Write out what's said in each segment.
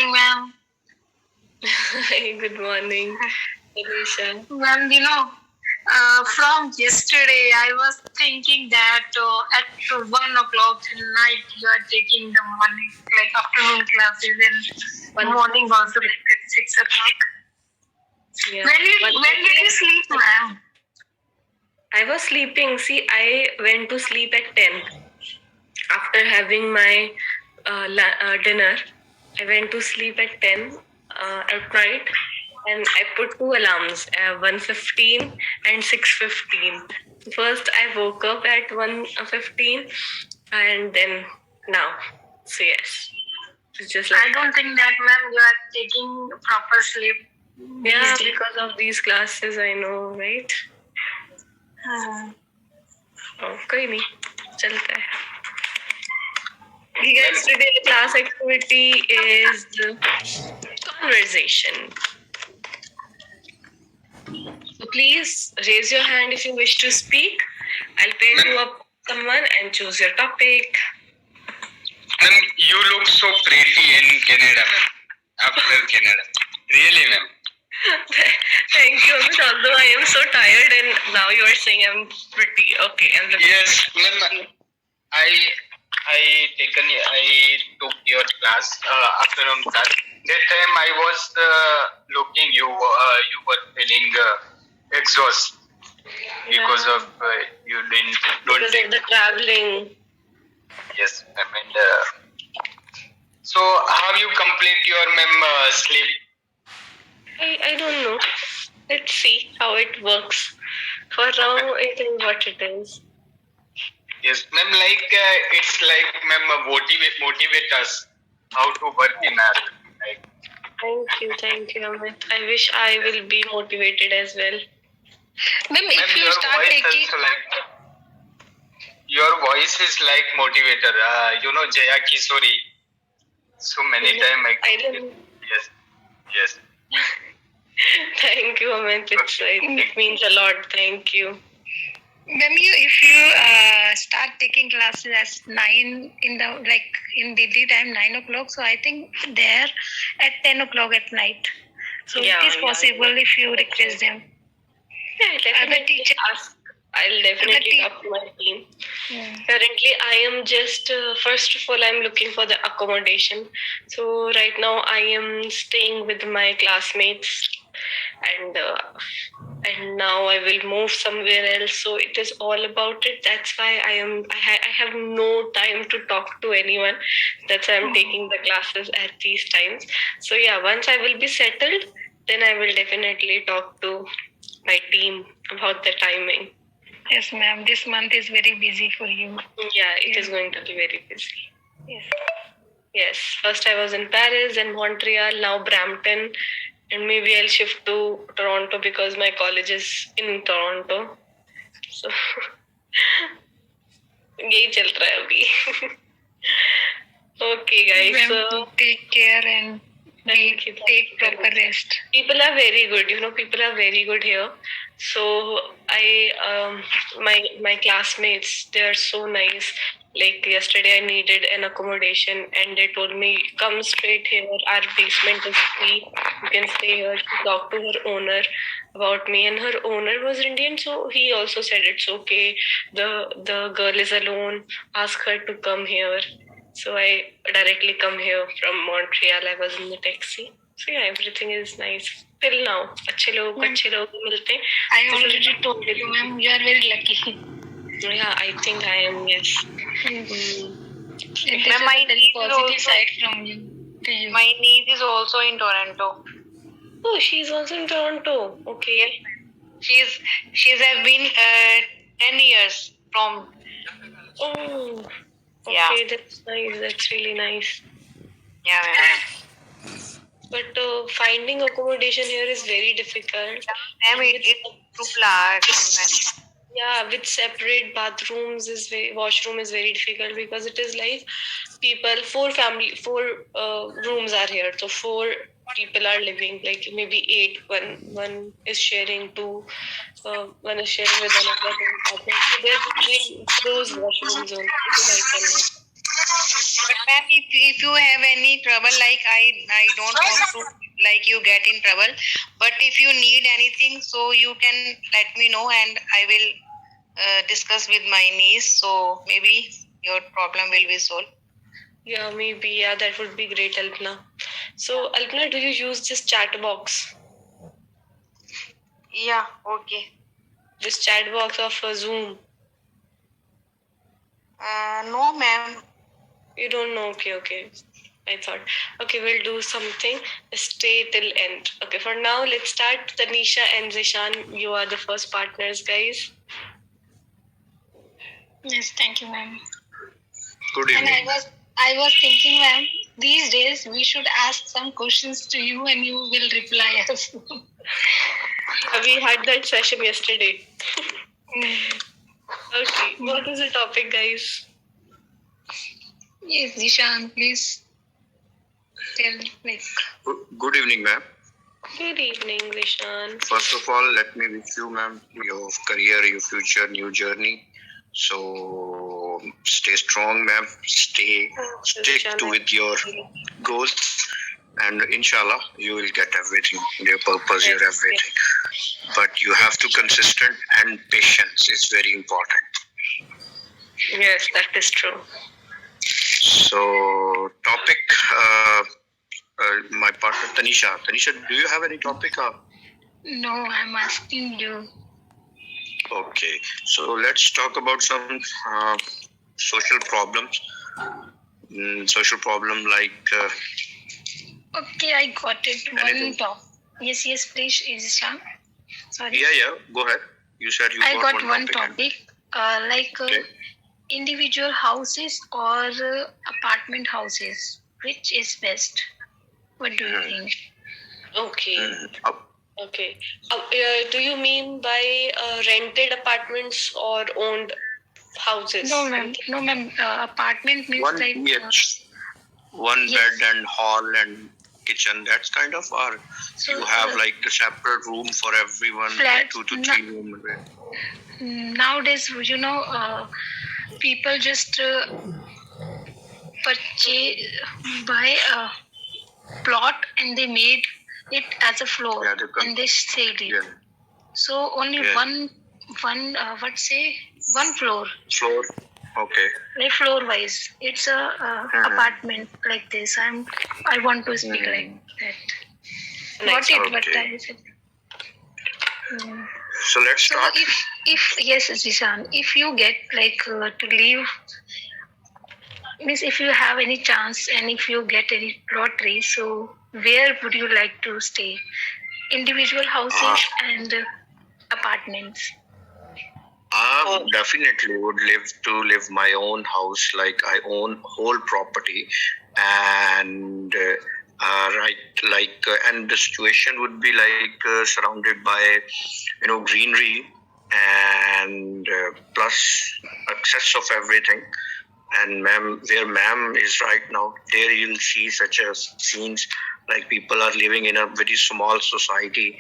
morning, ma'am. Hi, good morning, Alicia. Ma'am, from yesterday, I was thinking that at 1 o'clock tonight, you are taking the morning, like afternoon classes, and morning also like at 6 o'clock. Yeah. When did you sleep, ma'am? I was sleeping. See, I went to sleep at 10. After having my dinner, I went to sleep at 10 at night, and I put two alarms, 1:15 and 6:15. First, I woke up at 1:15, and then now. So yes, it's just like I don't think that, ma'am, you are taking proper sleep. Yeah, because of these classes, I know, right? कोई नहीं चलता है. Guys, today the class activity is conversation. So please raise your hand if you wish to speak. I'll pair you up with someone and choose your topic. Ma'am, you look so pretty in Canada, ma'am. After Canada. Really, ma'am. Thank you, Amit. Although I am so tired and now you are saying I'm pretty. Okay, I'm looking. Yes, ma'am. I took your class, afternoon class. That time I was looking, you were feeling exhaust because of you don't because of the traveling. Yes, ma'am. And so how you complete your sleep? I don't know. Let's see how it works. For now, it is what it is. Yes, ma'am. It's like ma'am motivate us how to work in our life. Thank you, Amit. I wish I will be motivated as well. Ma'am, if you start taking your voice is like motivator. Jaya Kishori. So many times I don't. Yes. Thank you, Amit. It means a lot. Thank you. Ma'am, if you start taking classes at 9 in Delhi time, 9 o'clock, so I think they're at 10 o'clock at night. So it is possible if you request them. Yeah, I'll definitely talk to my team. Yeah. Currently, I am just, first of all, I'm looking for the accommodation. So right now, I am staying with my classmates, and now I will move somewhere else. So it is all about it. That's why I have no time to talk to anyone. That's why I'm taking the classes at these times. So yeah, once I will be settled, then I will definitely talk to my team about the timing. Yes, ma'am. This month is very busy for you. Yeah, it is going to be very busy. Yes. First I was in Paris and Montreal, now Brampton, and maybe I'll shift to Toronto because my college is in Toronto. So, यही चल रहा है अभी. Okay, guys. So take care and take proper rest. People are very good. People are very good here. So my classmates, they are so nice. Like yesterday, I needed an accommodation, and they told me, "Come straight here. Our basement is free. You can stay here." She talked to her owner about me, and her owner was Indian, so he also said it's okay. The girl is alone. Ask her to come here. So I directly come here from Montreal. I was in the taxi. So yeah, everything is nice. Till now, अच्छे लोग मिलते हैं. I already told you, ma'am, you are very lucky. Yeah, I think I am, yes. Ma'am, my niece positive side from you. To you. My niece is also in Toronto. Oh, she's also in Toronto. Okay. Yes. She's have been 10 years from. Oh. Okay, yeah. That's nice. That's really nice. Yeah, ma'am. But finding accommodation here is very difficult. Ma'am, it's too large. Yeah, with separate bathrooms washroom is very difficult because it is like four rooms are here. So 4 people are living, like maybe 8. One is sharing 2. One is sharing with another room. So they're doing those washrooms only. But ma'am, if you have any trouble, like I don't want to like you get in trouble. But if you need anything, so you can let me know, and I will discuss with my niece. So maybe your problem will be solved. Yeah, maybe. Yeah, that would be great, Alpna. So, Alpna, do you use this chat box? Yeah. Okay. This chat box of Zoom? No, ma'am. You don't know? Okay. I thought. Okay, we'll do something. Stay till end. Okay, for now, let's start. Tanisha and Zishan, you are the first partners, guys. Yes, thank you, ma'am. Good And evening. I was thinking, ma'am, these days we should ask some questions to you and you will reply us. We had that session yesterday. Okay, what is the topic, guys? Yes, Zishan, please tell, like. Good evening, ma'am. Good evening, Zishan. First of all, let me wish you, ma'am, your career, your future, new journey. So stay strong, ma'am. Stick to with your goals, and inshallah, you will get everything. Your purpose, your everything. But you have to consistent, and patience is very important. Yes, that is true. So topic, my partner Tanisha. Tanisha, do you have any topic? No, I'm asking you. Okay, so let's talk about some social problems. Social problem like. Okay, I got it. Anything? One top. Yes, please, Zishan. Sorry. Yeah. Go ahead. You said you I got one topic. topic. Okay. Individual houses or apartment houses. Which is best? What do you think? Okay. Okay. Do you mean by rented apartments or owned houses? No, ma'am. Apartment means One like. One bed and hall and kitchen. That's kind of our. So you have like a separate room for everyone. Flat, 2 to 3 rooms. Nowadays, people just buy a plot and they made it as a floor and they said it. Yeah. So only one floor. Floor. Okay. Like floor wise, it's a apartment like this. I want to speak like that. Got it? But I said. So let's start. So if yes, Zishan, if you get like to leave, means if you have any chance and if you get any lottery, so where would you like to stay? Individual houses and apartments. I definitely would live my own house. Like I own whole property, and and the situation would be like surrounded by greenery and plus access of everything. And where ma'am is right now, there you'll see such as scenes like people are living in a very small society,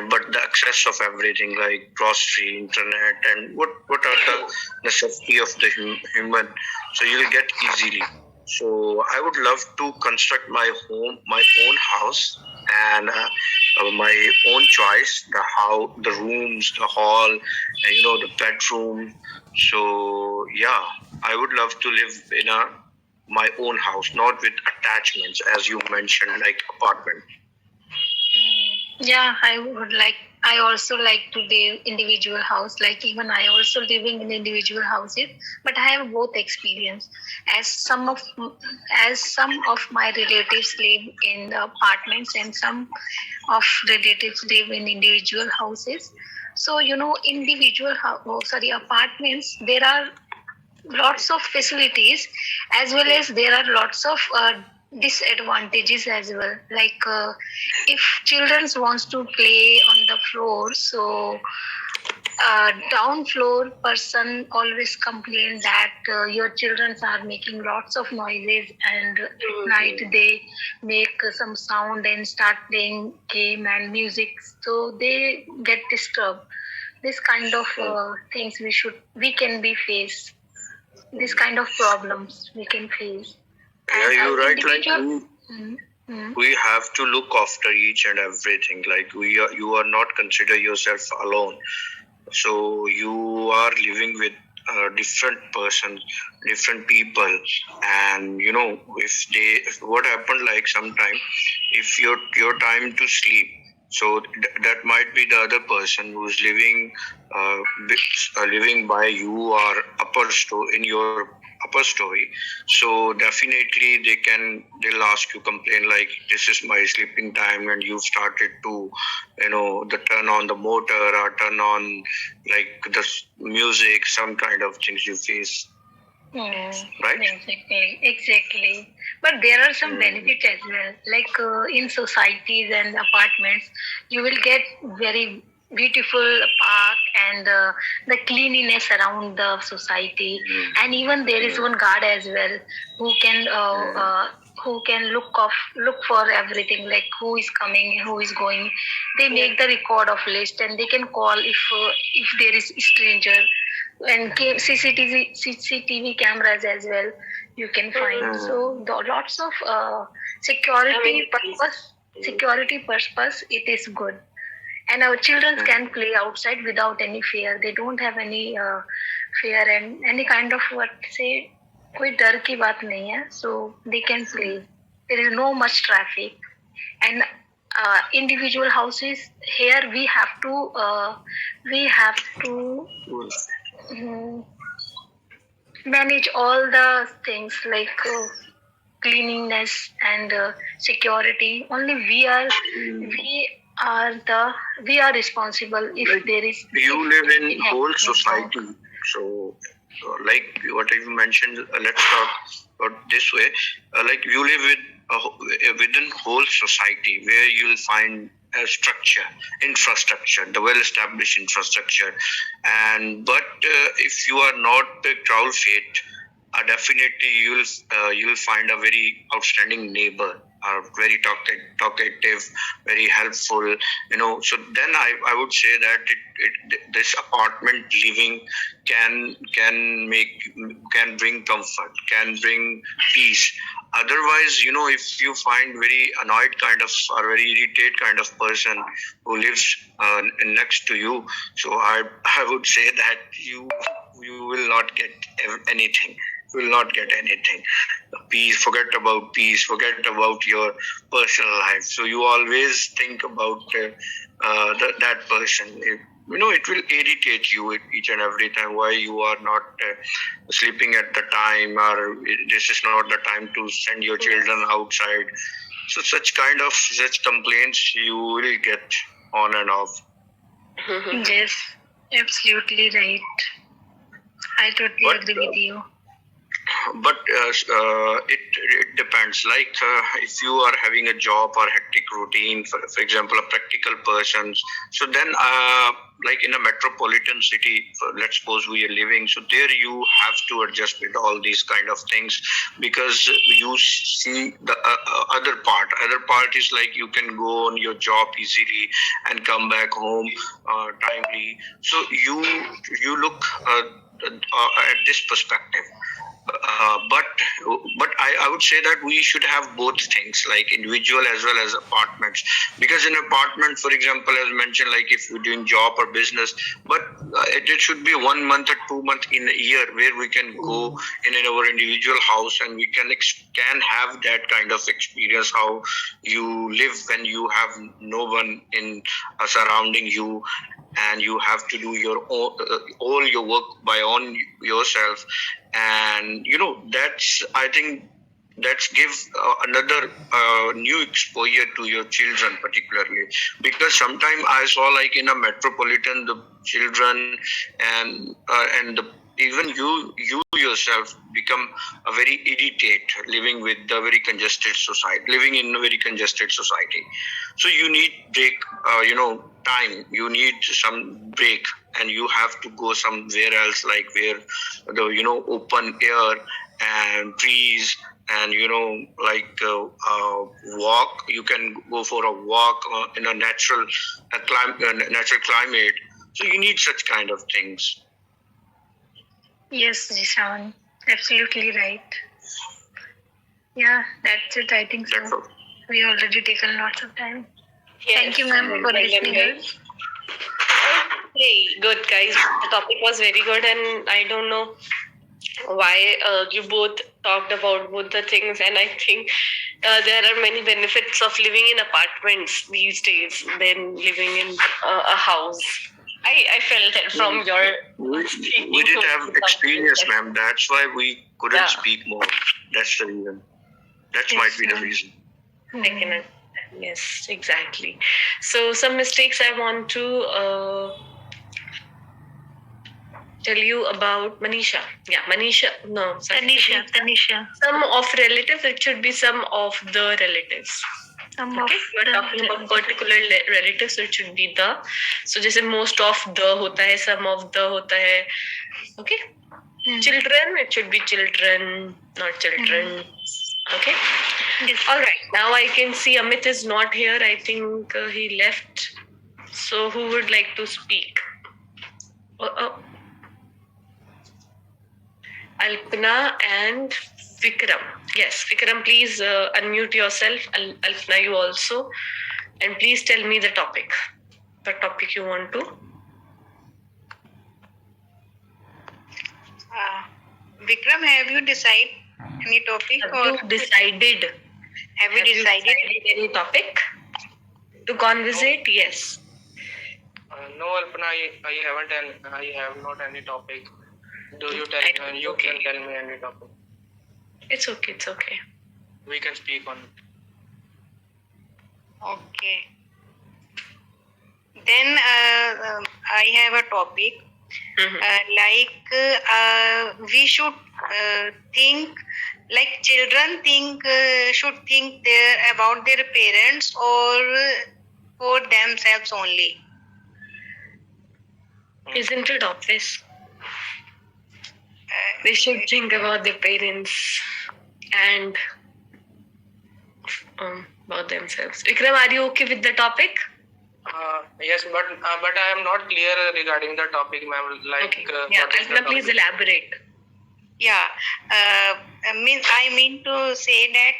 but the access of everything like grocery, internet, and what are the necessity of the human, so you'll get easily. So I would love to construct my own house, and my own choice, the rooms, the hall, and, the bedroom. So yeah, I would love to live in my own house, not with attachments, as you mentioned, like apartment. Yeah, I also like to live individual house. Like even I also living in individual houses, but I have both experience. As some of my relatives live in the apartments, and some of relatives live in individual houses. So apartments, there are lots of facilities, as well as there are lots of disadvantages as well. Like if children wants to play on the floor, so down floor person always complain that your children are making lots of noises, and at night they make some sound and start playing game and music, so they get disturbed. This kind of things we can be face. This kind of problems we can face. Yeah, you're right. Like individual. we have to look after each and everything. Like you are not consider yourself alone. So you are living with different persons, different people, and if what happened, like sometime if your time to sleep, so that might be the other person who's living living by you or in your upper story. So definitely they'll ask you complain like this is my sleeping time and you've started to the turn on the motor or turn on like the music, some kind of things you face, right? Exactly. But there are some benefits as well. Like in societies and apartments, you will get very beautiful park and the cleanliness around the society, and even there is one guard as well who can look for everything, like who is coming, who is going. They make the record of list and they can call if there is stranger, and CCTV cameras as well you can find. So lots of security purpose it is good, and our children can play outside without any fear. They don't have any fear and any kind of what say कोई डर की बात नहीं है. So they can play. There is no much traffic, and individual houses here we have to manage all the things like cleanliness and security. Only we are responsible if Like, there is. you live in whole society, so like what you mentioned, let's talk about this way. Like you live within whole society where you'll find a infrastructure, the well-established infrastructure, and but if you are not crowd fit, definitely you'll find a very outstanding neighbor, very talkative, very helpful. So then I would say that this apartment living can bring comfort, can bring peace. Otherwise, if you find very annoyed kind of or very irritated kind of person who lives next to you, so I would say that you will not get anything. You will not get anything. Peace, forget about peace, forget about your personal life. So you always think about that person. It will irritate you each and every time why you are not sleeping at the time, or this is not the time to send your children outside. So such complaints you will get on and off. Yes, absolutely right. I totally agree with you. But it depends. Like if you are having a job or hectic routine, for example, a practical person, so then like in a metropolitan city, let's suppose we are living, so there you have to adjust with all these kind of things, because you see the other part is like you can go on your job easily and come back home timely. So you look at this perspective. But I would say that we should have both things, like individual as well as apartments, because in apartment, for example, as mentioned, like if you're doing job or business, but it should be 1 month or 2 months in a year where we can go in our individual house and we can have that kind of experience, how you live when you have no one in surrounding you, and you have to do your own, all your work by on yourself. And I think that's give another new exposure to your children, particularly because sometimes I saw like in a metropolitan, the children and even you yourself become a very irritated living in a very congested society. So you need break, time, you need some break, and you have to go somewhere else, like where the open air and trees, and walk. You can go for a walk in a natural climate. So you need such kind of things. Yes, Jishan, absolutely right. Yeah, that's it. I think That's so. all. We already taken lots of time. Yes. Thank you, ma'am, for listening us. Okay, good guys. The topic was very good, and I don't know why you both talked about both the things, and I think there are many benefits of living in apartments these days than living in a house. I felt that from your We didn't have experience, ma'am. That's why we couldn't Yeah. speak more. That's the reason. That Yes, might be the ma'am. reason. I can understand. Yes, exactly. So some mistakes I want to tell you about Manisha. Yeah, Manisha. No, sorry. Tanisha. Some of relatives. It should be some of the relatives. Some Okay, of we're talking about particular relatives, so it should be the. So जैसे most of the होता है, some of the होता है. Okay. Children, it should be children, not children. Okay. Yes. All right. Now I can see Amit is not here. I think he left. So who would like to speak? Alpna and Vikram. Yes, Vikram, please unmute yourself. Alpna, you also. And please tell me the topic. The topic you want to. Vikram, have you decided any topic Have or you decided? have you decided? Any topic to conversate? Yes. No, Alpana, I haven't, and I have not any topic. Do you tell? You Okay. can tell me any topic. It's okay. It's okay. We can speak on it. Okay. Then I have a topic. We should think, like children think, should think about their parents or for themselves only. Isn't it obvious? They should think about their parents and about themselves. Vikram, are you okay with the topic? Yes, but I am not clear regarding the topic, ma'am. Like, Okay. Yeah, what is the Alpna, please topic? elaborate. Yeah, I mean to say that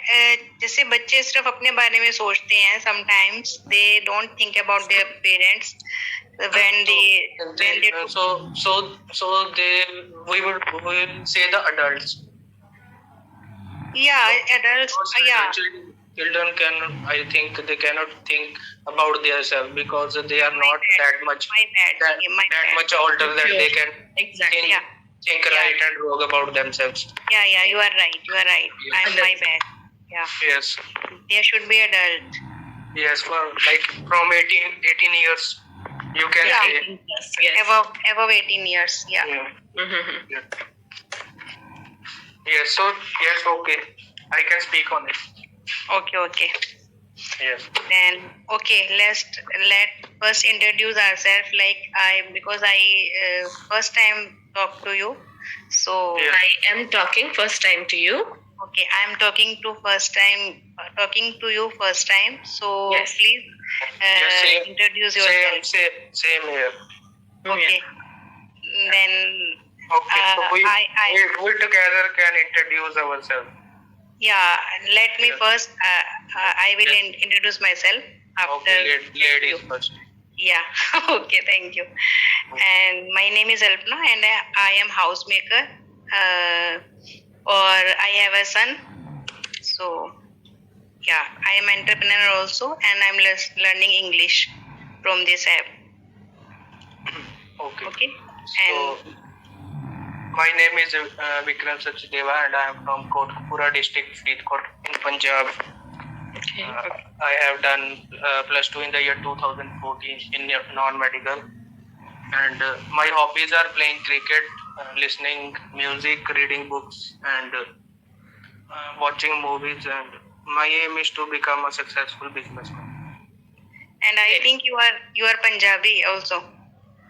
जैसे बच्चे सिर्फ अपने बारे में सोचते हैं, sometimes they don't think about their parents when they So we will say the adults. adults Children can, I think they cannot think about themselves because they are not that much much older that they can Exactly. think right and wrong about themselves. Yeah, you are right. I'm my bad. Yeah, Yes, there should be adult. yes. For like from 18 years, you can Yeah. say. Yes. Above 18 years. Yeah. Yeah. Yes. So yes, okay. I can speak on it. Okay. Yes. Then let first introduce ourselves. Because I first time talk to you, so Yeah. I am talking first time to you. okay, I'm talking to you first time. So Yes. please Yes, same. introduce yourself. Same here. Okay. Then Okay. So we together can introduce ourselves. yeah, let me Yes. first. I will introduce myself after. Okay. Ladies first. Yeah. Okay. Thank you. And my name is Alpna, and I am housemaker. Or I have a son. So, yeah, I am entrepreneur also, and I'm learning English from this app. Okay. Okay. So my name is Vikram Sachdeva, and I am from Kotpura district, Faridkot in Punjab. Okay. I have done +2 in the year 2014 in non-medical, and my hobbies are playing cricket, listening music, reading books, and watching movies. And my aim is to become a successful businessman. And I think you are Punjabi also.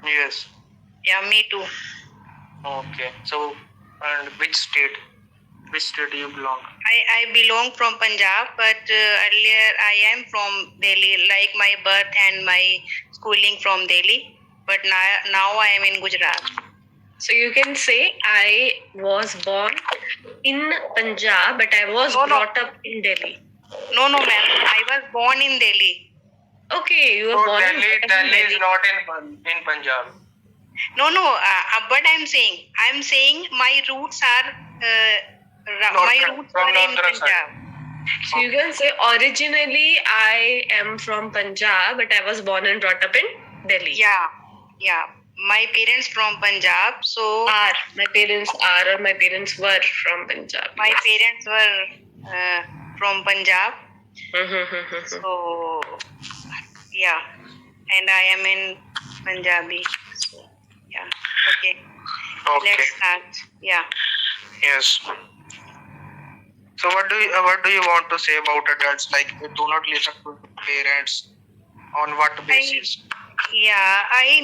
Yes. Yeah, me too. Okay. So, and which state do you belong? I belong from Punjab, but earlier I am from Delhi, like my birth and my schooling from Delhi. But now I am in Gujarat. So you can say I was born in Punjab, but I was brought up in Delhi. No, ma'am. I was born in Delhi. Okay, you were So born Delhi in is not in Punjab. No. But I'm saying my roots are From in Northern side. Punjab. So you can say originally I am from Punjab, but I was born and brought up in Delhi. Yeah. My parents from Punjab, so My parents were from Punjab. my parents were from Punjab. So yeah, and I am in Punjabi. So yeah, okay. Okay. Let's start. Yeah. Yes. So what do you want to say about adults? Like, they do not listen to parents. On what basis? I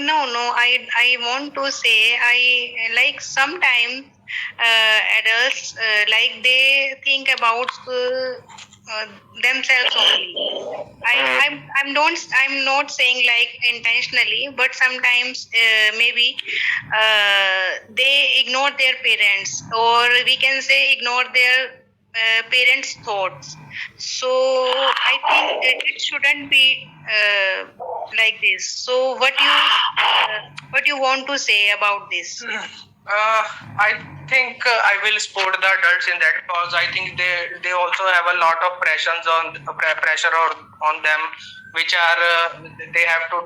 want to say I like sometimes adults like they think about themselves only. I'm not saying like intentionally, but sometimes maybe they ignore their parents, or we can say ignore their parents' thoughts. So I think it shouldn't be like this. So what you want to say about this? I think I will support the adults in that, because I think they also have a lot of pressure on them, which are they have to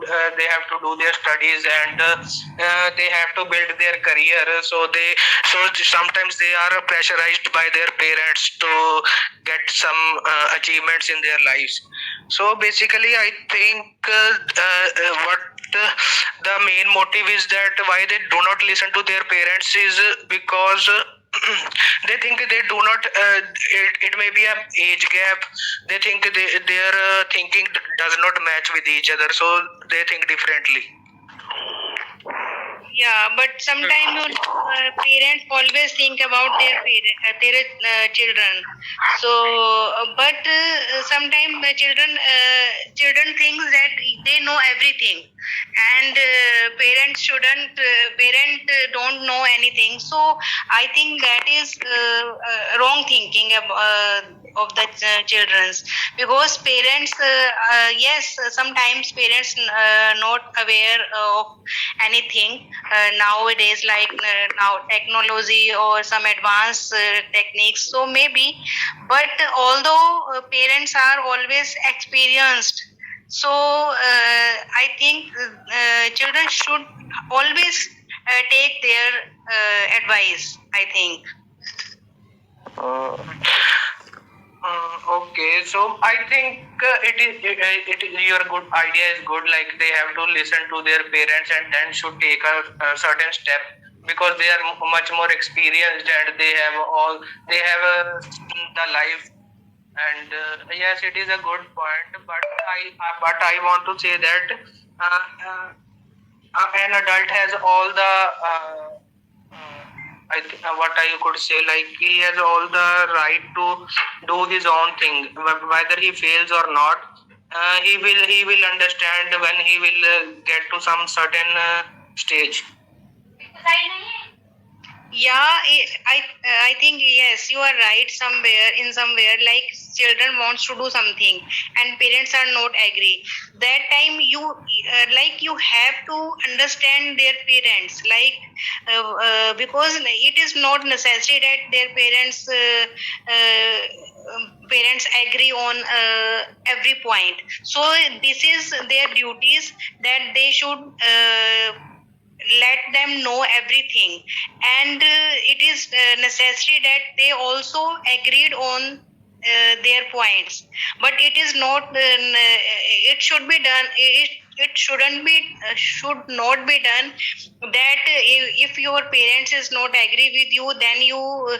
do their studies, and they have to build their career. So sometimes they are pressurized by their parents to get some achievements in their lives. So basically, I think what the main motive is that why they do not listen to their parents is because they think they do not it may be an age gap. They think their thinking does not match with each other, so they think differently. Yeah, but sometimes parents always think about their children. So, but sometimes children think that they know everything, and parent don't know anything. So I think that is wrong thinking of the children's, because parents yes, sometimes parents not aware of anything nowadays, like now technology or some advanced techniques, so maybe, but although parents are always experienced, so I think children should always take their advice, I think. Okay, so I think your good idea is good. Like, they have to listen to their parents and then should take a certain step, because they are much more experienced and they have the life. And yes, it is a good point. But I want to say that an adult has all the. What I could say, like, he has all the right to do his own thing, whether he fails or not. He will understand when he will get to some certain stage. Yeah, I think yes, you are right. Somewhere, like children wants to do something and parents are not agree. That time you have to understand their parents, like because it is not necessary that their parents agree on every point. So this is their duties, that they should let them know everything, and it is necessary that they also agreed on their points, but it is not it should be done, it should not be done that if your parents is not agree with you, then you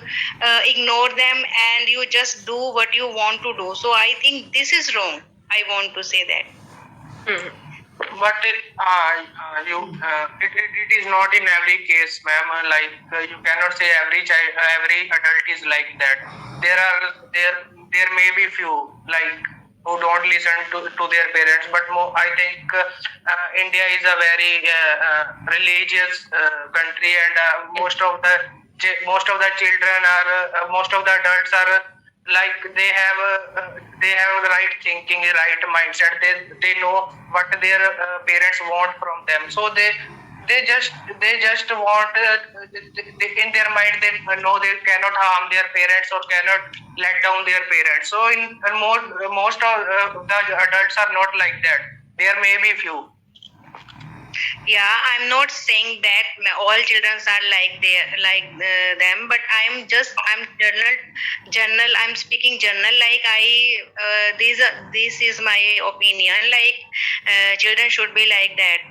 ignore them and you just do what you want to do. So I think this is wrong, I want to say that. But it is not in every case, ma'am. Like, you cannot say every adult is like that. There may be few, like, who don't listen to their parents, but I think India is a very religious country, and most of the most of the children are most of the adults are like they have the right thinking, right mindset. They know what their parents want from them, so they just want in their mind they know they cannot harm their parents or cannot let down their parents. So in most of the adults are not like that. There may be few. Yeah, I'm not saying that all children are them, but I'm speaking general. Like this is my opinion. Like children should be like that.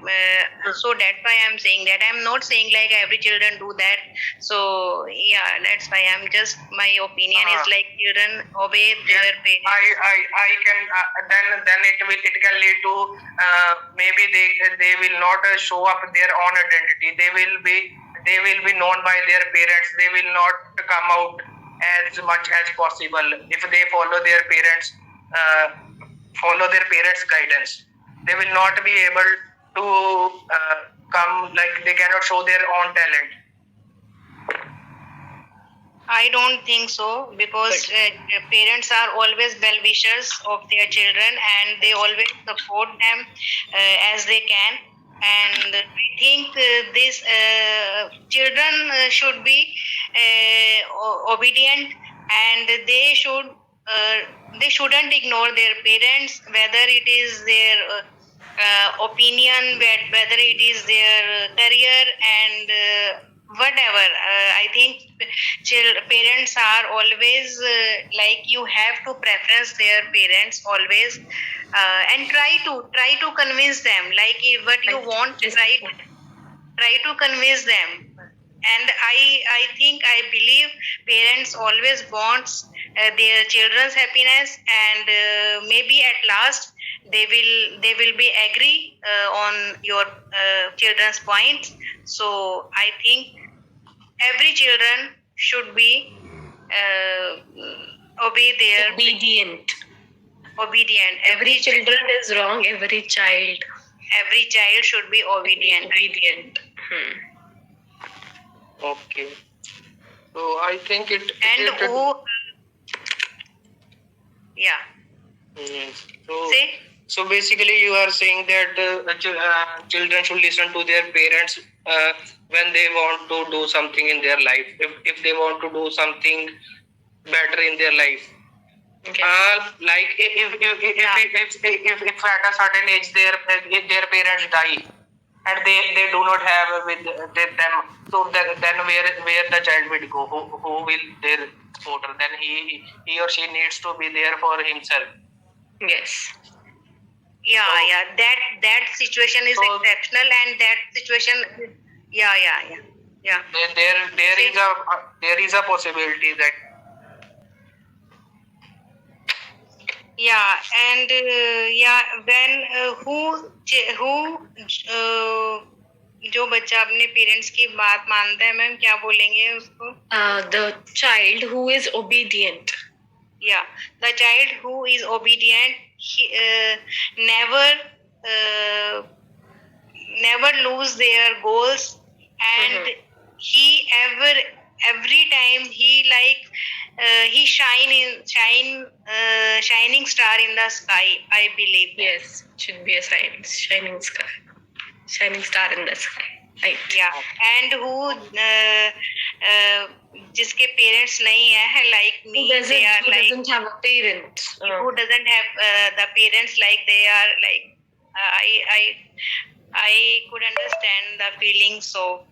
So that's why I'm saying that. I'm not saying like every children do that. So yeah, that's why I'm just my opinion is like children obey their parents. I can then it can lead to maybe they will not show up their own identity. They will be known by their parents. They will not come out as much as possible if they follow their parents guidance. They will not be able to come, like they cannot show their own talent. I don't think so, because parents are always well-wishers of their children and they always support them as they can. And I think these children should be obedient, and they shouldn't ignore their parents, whether it is their opinion, whether it is their career, and whatever. I think parents are always like you have to preference their parents always, and try to convince them like what you want. Try to convince them. And I believe parents always wants their children's happiness, and maybe at last they will be agree on your children's points. So I think every children should be obedient. Every children is wrong. Every child should be obedient. Okay. So I think it. And it, who? Yeah. So. Say. So basically, you are saying that children should listen to their parents when they want to do something in their life. If they want to do something better in their life, Okay. Like if at a certain age if their parents die and they do not have with them, so then where the child will go? Who will their supporter? Then he or she needs to be there for himself. Yes. Yeah, that situation is exceptional, and that situation, yeah. There is a possibility that. Yeah, and when जो बच्चा अपने parents की बात मानता है, ma'am क्या बोलेंगे उसको? The child who is obedient. Yeah, the child who is obedient, he never lose their goals, and he every time he he shining star in the sky, I believe. Yes, should be a shining star in the sky. Right. Yeah, and who जिसके parents नहीं है, like me, they are who doesn't have a parent. Who doesn't have the parents, like they are like I could understand the feeling. So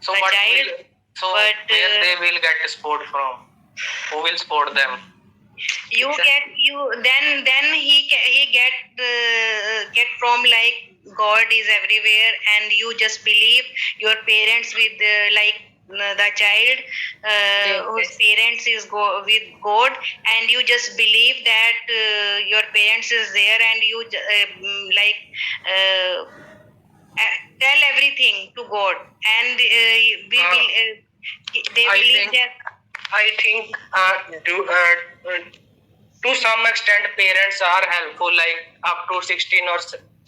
So the what child, where they will get support from? Who will support them? Then he get from like God is everywhere, and you just believe your parents with the child whose parents is with God, and you just believe that your parents is there, and you tell everything to God, and they believe that. I think to some extent parents are helpful, like up to 16 or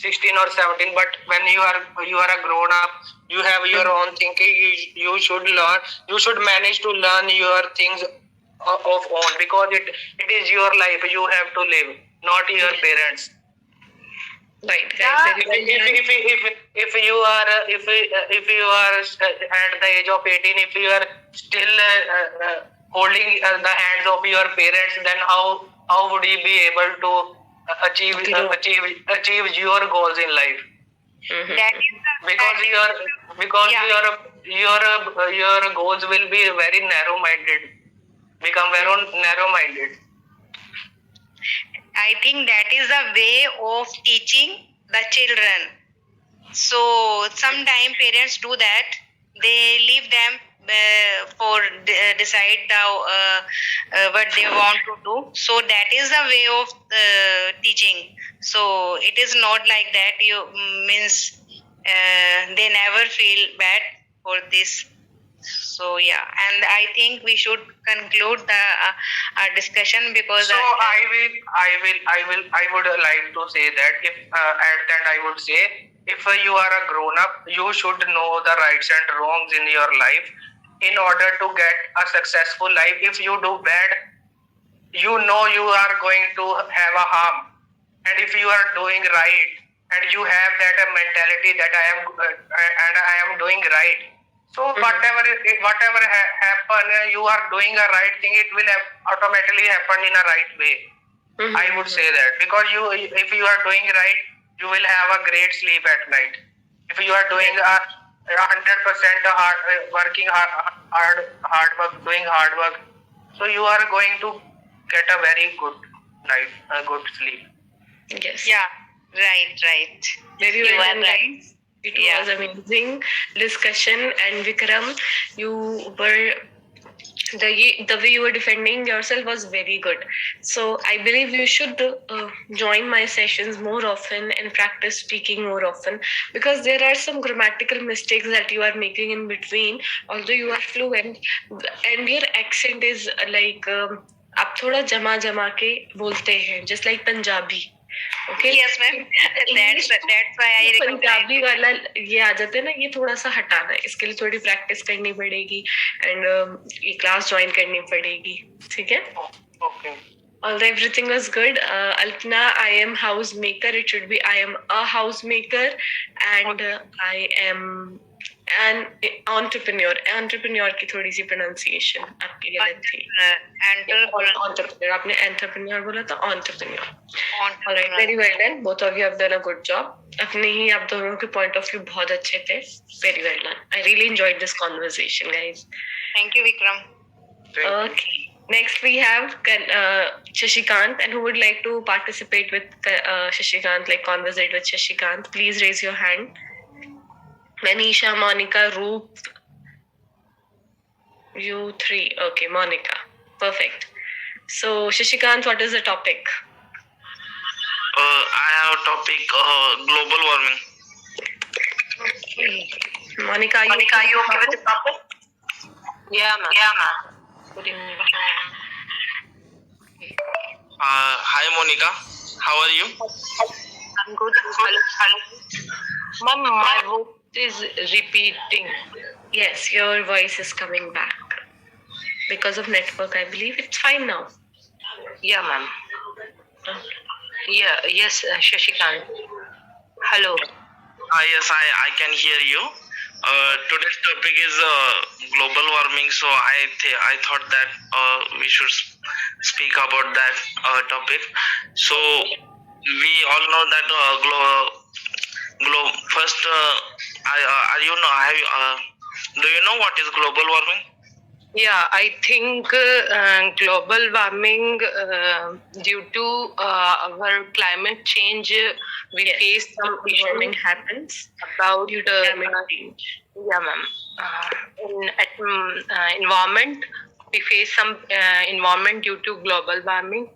16 or 17, but when you are a grown up, you have your own thinking. You should learn, you should manage to learn your things of own, because it is your life. You have to live, not your parents. Right, guys. If you are at the age of 18, if you are still holding the hands of your parents, then how would you be able to achieve your goals in life? That is Because your goals will be very become very narrow-minded. I think that is a way of teaching the children. So sometimes parents do that. They leave them for decide what they want to do. So that is a way of teaching. So it is not like that. You means they never feel bad for this. So yeah, and I think we should conclude the our discussion, because So I would like to say that if at that I would say, if you are a grown up, you should know the rights and wrongs in your life in order to get a successful life. If you do bad, you know you are going to have a harm, and if you are doing right and you have that mentality that I am doing right. So whatever happen, you are doing a right thing. It will automatically happen in a right way. I would say that, because if you are doing right, you will have a great sleep at night. If you are doing 100% working hard work, doing hard work, so you are going to get a very good life, a good sleep. Yes. yeah, right. Very You well are done, right. guys. It was amazing discussion, and Vikram, you were the way you were defending yourself was very good. So I believe you should join my sessions more often and practice speaking more often, because there are some grammatical mistakes that you are making in between. Although you are fluent, and your accent is like आप थोड़ा जमा के बोलते हैं, just like Punjabi. Okay. Yes, ma'am. That's why I Punjabi वाला ये आ जाते हैं ना, ये थोड़ा सा हटाना है. इसके लिए थोड़ी प्रैक्टिस करनी पड़ेगी, एंड ये क्लास ज्वाइन करनी पड़ेगी. ठीक है? Okay. Although everything was good, Alpna, I am housemaker. It should be I am a housemaker, and I am an entrepreneur. Entrepreneur की थोड़ी सी pronunciation आपकी गलत थी. Entrepreneur, आपने entrepreneur बोला था entrepreneur. Alright, very well done. Both of you have done a good job. अपने ही आप दोनों के point of view बहुत अच्छे थे. Very well done. I really enjoyed this conversation, guys. Thank you, Vikram. Okay. Next we have Shashikant, and who would like to participate with Shashikant, like conversate with Shashikant, please raise your hand. Manisha, Monica, Roop, you three. Okay, Monica. Perfect. So Shashikant, what is the topic? I have a topic, global warming. Okay. Monica, are you okay with the topic? Yeah, ma'am. Hi Monica, how are you? I'm good. Ma'am, my voice is repeating. Yes, your voice is coming back. Because of network, I believe it's fine now. Yeah, ma'am. Yes, Shashikant. Hello. Yes, I can hear you. Today's topic is global warming, so I thought that we should speak about that topic. So we all know that first, do you know what is global warming? Yeah, I think global warming due to our climate change, we face some warming issues happens about due to climate change. Yeah, ma'am. Environment, we face some environment due to global warming.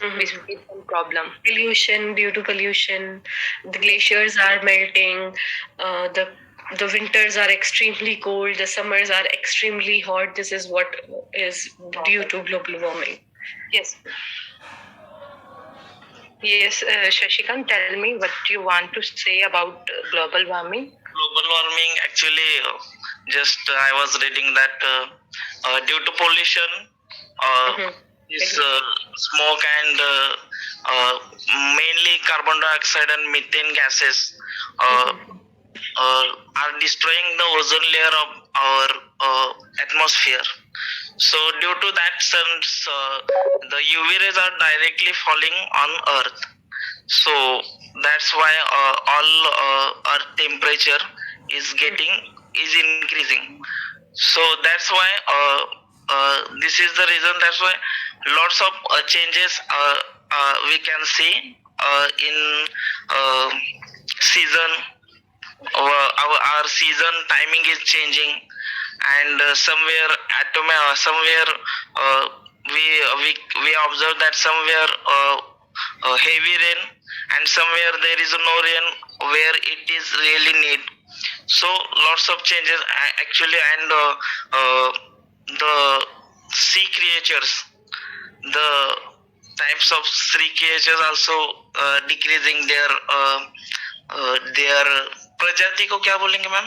We face some problem. Pollution, due to pollution, the glaciers are melting, the winters are extremely cold, the summers are extremely hot. This is what is due to global warming. Yes. Yes, Shashikant, tell me what you want to say about global warming. Global warming actually, just I was reading that due to pollution, this smoke and mainly carbon dioxide and methane gases are destroying the ozone layer of our atmosphere. So due to that sense, the UV rays are directly falling on Earth. So that's why all Earth temperature is increasing. So that's why this is the reason. That's why lots of changes we can see in season. Our season timing is changing, and somewhere we observe that somewhere heavy rain, and somewhere there is no rain where it is really need. So lots of changes actually, and the sea creatures, the types of sea creatures also decreasing their प्रजाति को क्या बोलेंगे ma'am?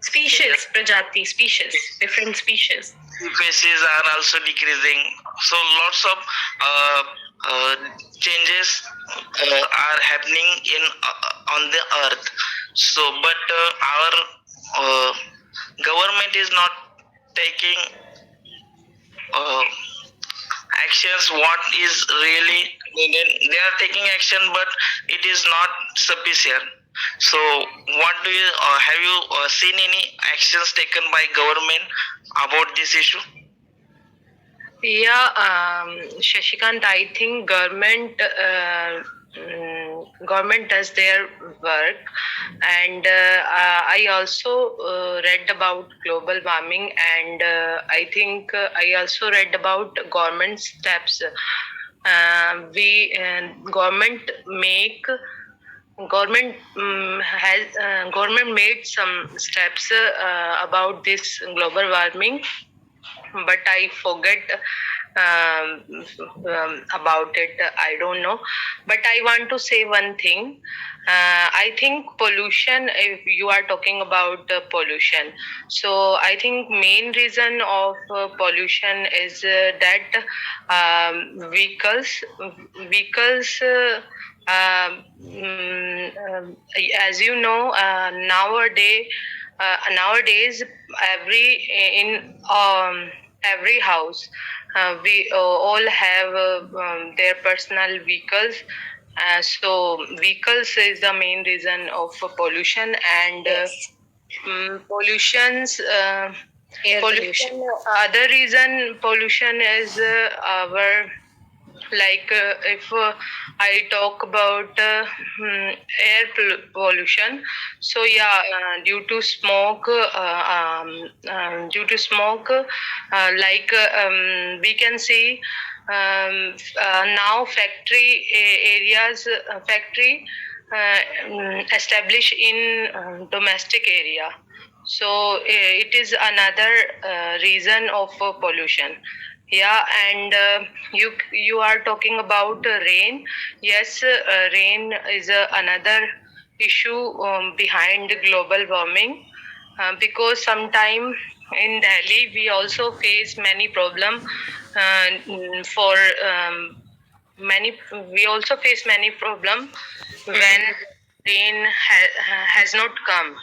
Species, prajati, species, different species. Species are also decreasing. So lots of changes are happening in on the earth. So, but our government is not taking actions. What is really needed? They are taking action, but it is not sufficient. So, what do you have you seen any actions taken by government about this issue? Yeah, Shashikant, I think government does their work, and I also read about global warming, and I think I also read about government steps. Government made some steps about this global warming, but I forget about it. I don't know, but I want to say one thing. I think pollution, if you are talking about pollution, so I think main reason of pollution is that vehicles as you know, nowadays every house we all have their personal vehicles. So vehicles is the main reason of pollution, and pollutions. Pollution. Other reason pollution is our, like if I talk about air pollution, so yeah, due to smoke, we can see now factory areas, established in domestic area. So it is another reason of pollution. Yeah, and you are talking about rain. Yes, rain is another issue behind global warming, because sometime in Delhi we also face many problem for we also face many problem when rain has not come.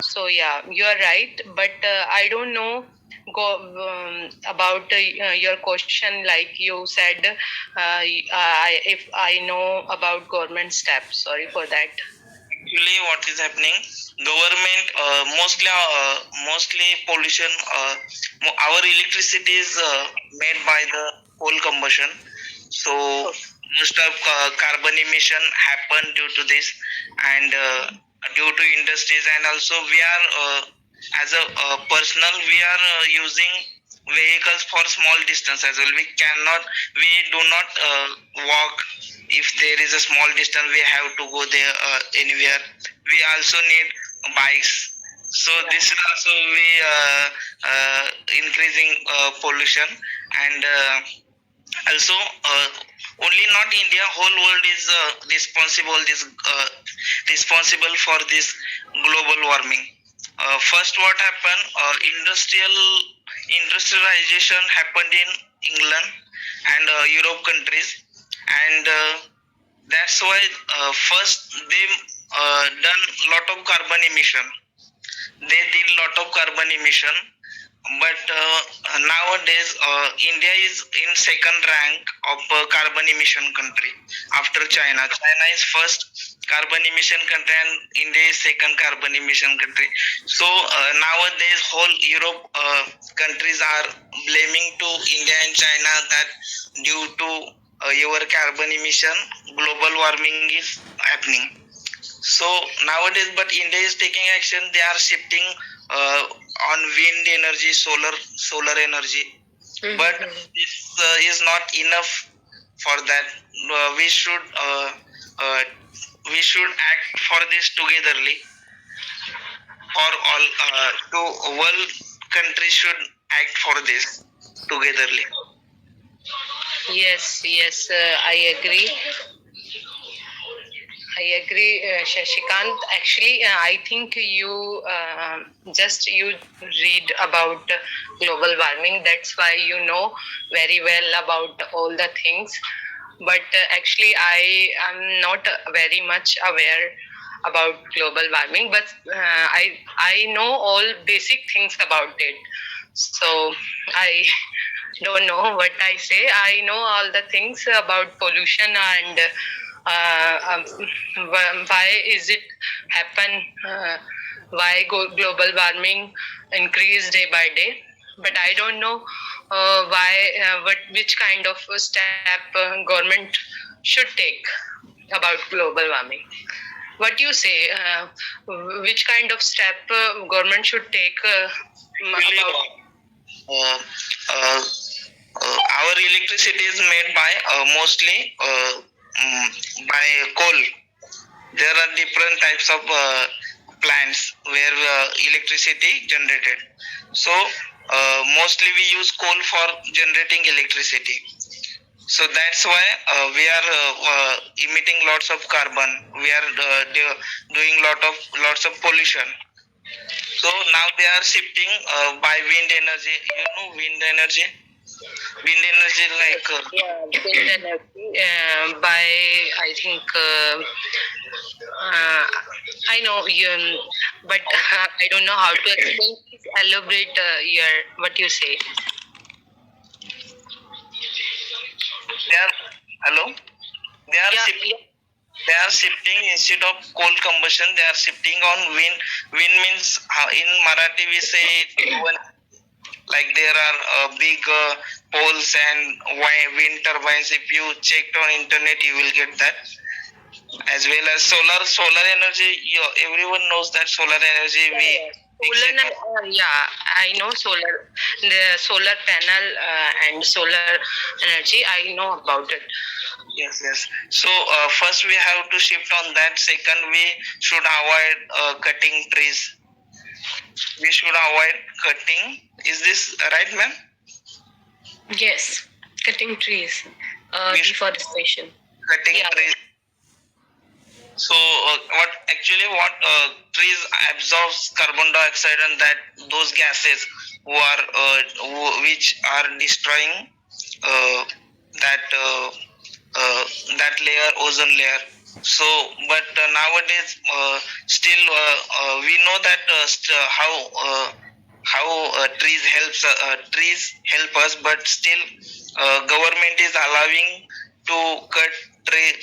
So yeah, you are right, but I don't know about your question. Like you said, if I know about government steps. Sorry for that. Actually, what is happening? Government mostly pollution. Our electricity is made by the coal combustion. So most of carbon emission happen due to this, and due to industries, and also we are as a personal we are using vehicles for small distance as well. We do not walk. If there is a small distance, we have to go there anywhere. We also need bikes. So this is also we increasing pollution, and Also, only not India, whole world is responsible for this global warming. First, what happened? Industrialization happened in England and Europe countries, and that's why first they done lot of carbon emission. They did lot of carbon emission, but nowadays India is in second rank of carbon emission country after China. China is first carbon emission country and India is second carbon emission country. So nowadays whole Europe countries are blaming to India and China that due to your carbon emission global warming is happening. So nowadays, but India is taking action. They are shifting on wind energy, solar energy. Mhm. But this is not enough for that. We should act for this togetherly. For all, to world countries should act for this togetherly. Yes, I agree. I agree, Shashikant. Actually, I think you read about global warming. That's why you know very well about all the things. But actually, I am not very much aware about global warming. But I know all basic things about it. So I don't know what I say. I know all the things about pollution and why is it happen, why global warming increase day by day, but I don't know which kind of step government should take about global warming. What do you say, which kind of step government should take about uh, uh, our electricity is made by mostly by coal. There are different types of plants where electricity generated. So mostly we use coal for generating electricity. So that's why we are emitting lots of carbon. We are doing lots of pollution. So now they are shifting by wind energy. You know wind energy. Wind energy like wind energy by I think I know you, but I don't know how to explain. Please elaborate your what you say. they are hello. They are Yeah, shifting. They are shifting instead of coal combustion. They are shifting on wind. Wind means in Marathi we say like there are big poles and wind turbines. If you checked on internet, you will get that. As well as solar energy. Everyone knows that solar energy. Yeah, I know the solar panel and solar energy. I know about it. Yes. So first we have to shift on that. Second, we should avoid cutting trees. We should avoid cutting. Is this right, ma'am? Yes, cutting trees, deforestation. Cutting trees. So what trees absorbs carbon dioxide and that those gases which are destroying that layer, ozone layer. So but nowadays still we know that how trees help us, but still government is allowing to cut tree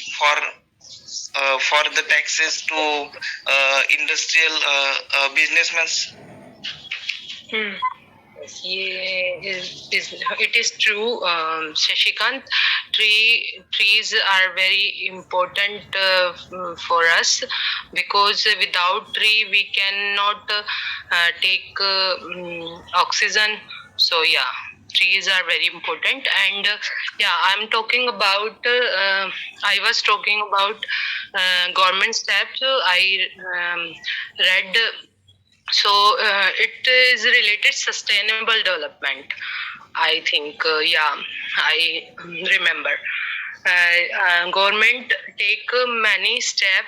for the taxes to industrial businessmen. It is true, Shashikant. Trees are very important for us because without tree we cannot take oxygen. So yeah, trees are very important. And I'm talking about. I was talking about government steps. I read So it is related sustainable development. I think, I remember. Government takes many steps.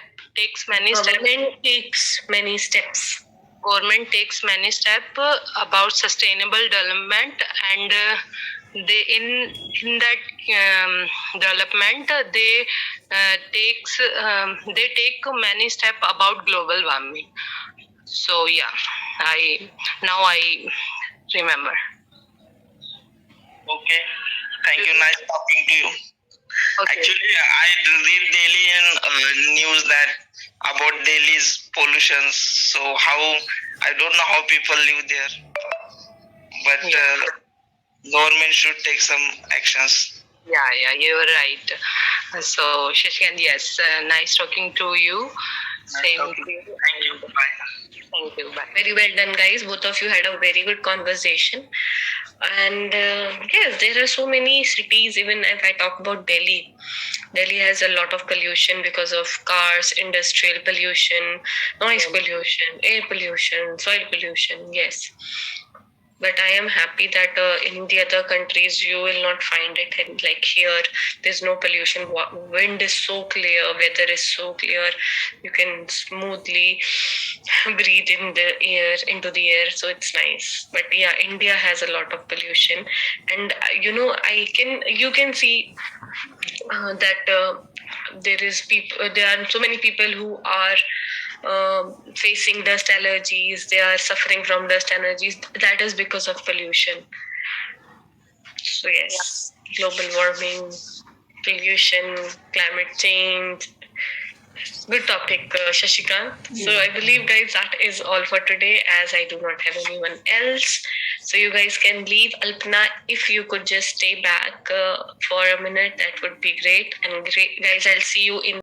Government takes many steps about sustainable development, and they in that development they take many steps about global warming. So yeah, I remember. Okay. Thank you. Nice talking to you. Okay. Actually, I read daily in news that about Delhi's pollution. So I don't know how people live there, but government should take some actions. Yeah, you're right. So Shashikant, yes, nice talking to you. Same to you. Thank you. Bye. Thank you. Bye. Very well done, guys. Both of you had a very good conversation. And yes, there are so many cities. Even if I talk about Delhi, Delhi has a lot of pollution because of cars, industrial pollution, noise pollution, air pollution, soil pollution. Yes. But I am happy that in the other countries you will not find it. And like here, there's no pollution. Wind is so clear, weather is so clear. You can smoothly breathe into the air. So it's nice. But yeah, India has a lot of pollution, and you can see that there are so many people who are facing dust allergies. They are suffering from dust allergies. That is because of pollution. So yes, global warming, pollution, climate change. Good topic, Shashikant. So I believe, guys, that is all for today, as I do not have anyone else. So you guys can leave. Alpana, if you could just stay back for a minute, that would be great. And great, guys, I'll see you in